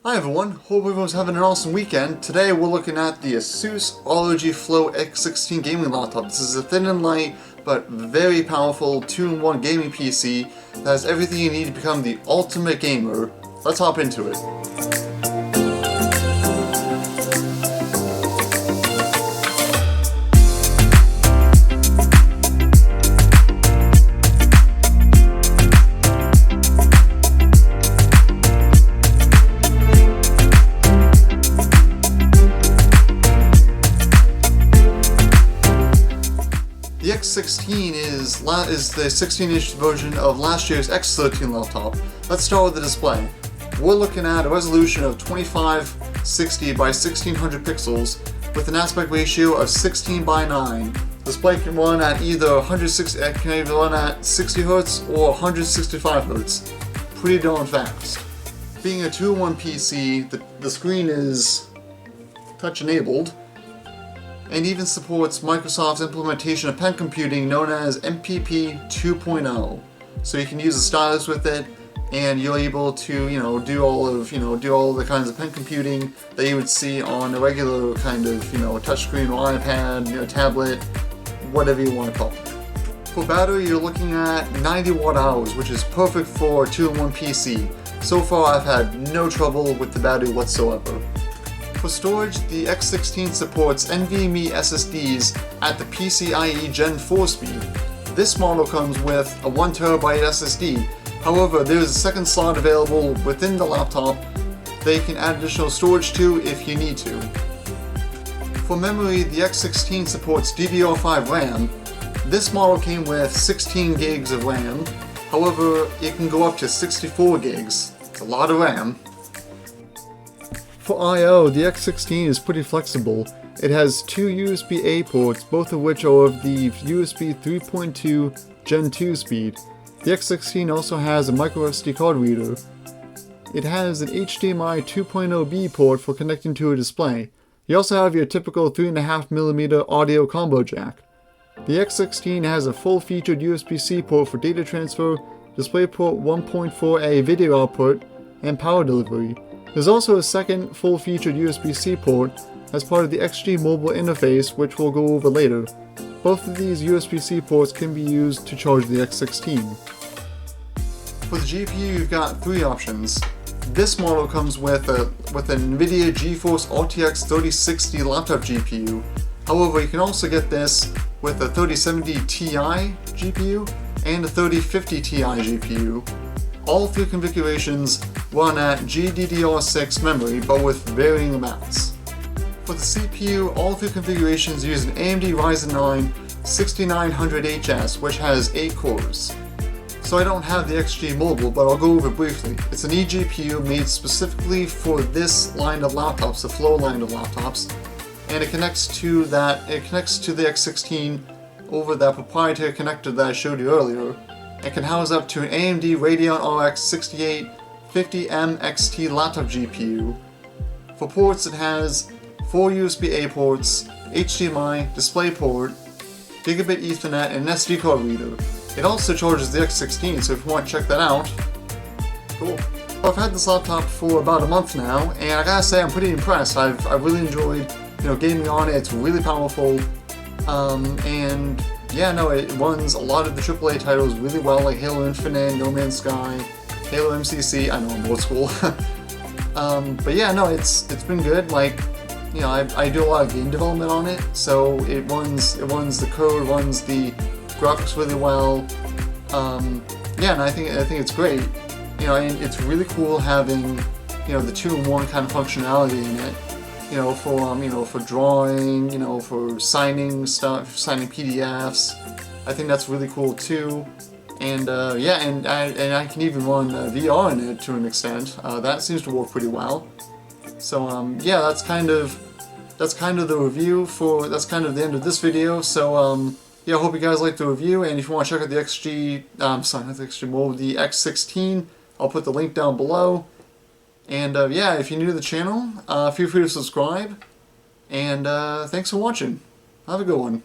Hi everyone, hope everyone's having an awesome weekend. Today we're looking at the Asus ROG Flow X16 gaming laptop. This is a thin and light, but very powerful 2-in-1 gaming PC that has everything you need to become the ultimate gamer. Let's hop into it. The X16 is the 16-inch version of last year's X13 laptop. Let's start with the display. We're looking at a resolution of 2560 by 1600 pixels with an aspect ratio of 16 by 9. The display can run at either 60 Hz or 165 Hz. Pretty darn fast. Being a 2-in-1 PC, the screen is touch enabled, and even supports Microsoft's implementation of pen computing known as MPP 2.0. So you can use a stylus with it, and you're able to, do all the kinds of pen computing that you would see on a regular kind of, touchscreen or iPad, tablet, whatever you want to call it. For battery, you're looking at 90 watt hours, which is perfect for a 2-in-1 PC. So far, I've had no trouble with the battery whatsoever. For storage, the X16 supports NVMe SSDs at the PCIe Gen 4 speed. This model comes with a 1TB SSD. However, there is a second slot available within the laptop that you can add additional storage to if you need to. For memory, the X16 supports DDR5 RAM. This model came with 16 gigs of RAM. However, it can go up to 64 gigs. It's a lot of RAM. For I/O, the X16 is pretty flexible. It has two USB-A ports, both of which are of the USB 3.2 Gen 2 speed. The X16 also has a microSD card reader. It has an HDMI 2.0B port for connecting to a display. You also have your typical 3.5mm audio combo jack. The X16 has a full-featured USB-C port for data transfer, DisplayPort 1.4a video output, and power delivery. There's also a second full-featured USB-C port as part of the XG mobile interface, which we'll go over later. Both of these USB-C ports can be used to charge the X16. For the GPU, you've got three options. This model comes with an NVIDIA GeForce RTX 3060 laptop GPU. However, you can also get this with a 3070 Ti GPU and a 3050 Ti GPU. All three configurations run at GDDR6 memory, but with varying amounts. For the CPU, all three configurations use an AMD Ryzen 9 6900HS, which has 8 cores. So I don't have the XG Mobile, but I'll go over it briefly. It's an eGPU made specifically for this line of laptops, the Flow line of laptops, and it connects to the X16 over that proprietary connector that I showed you earlier. It can house up to an AMD Radeon RX 6850M XT laptop GPU. For ports, it has 4 USB-A ports, HDMI, DisplayPort, Gigabit Ethernet, and an SD card reader. It also charges the X16, so if you want to check that out, cool. Well, I've had this laptop for about a month now, and I gotta say I'm pretty impressed. I've really enjoyed, gaming on it. It's really powerful, and yeah, no, it runs a lot of the AAA titles really well, like Halo Infinite, No Man's Sky, Halo MCC. I know I'm old school, but yeah, no, it's been good. Like, I do a lot of game development on it, so it runs the code, runs the graphics really well. Yeah, and I think it's great. And it's really cool having the 2-in-1 kind of functionality in it. For drawing, for signing stuff, signing PDFs. I think that's really cool too. And yeah, and I can even run VR in it to an extent. That seems to work pretty well. So yeah, that's kind of the review that's kind of the end of this video. So yeah, I hope you guys liked the review. And if you want to check out the the X16, I'll put the link down below. And yeah, if you're new to the channel, feel free to subscribe. And thanks for watching. Have a good one.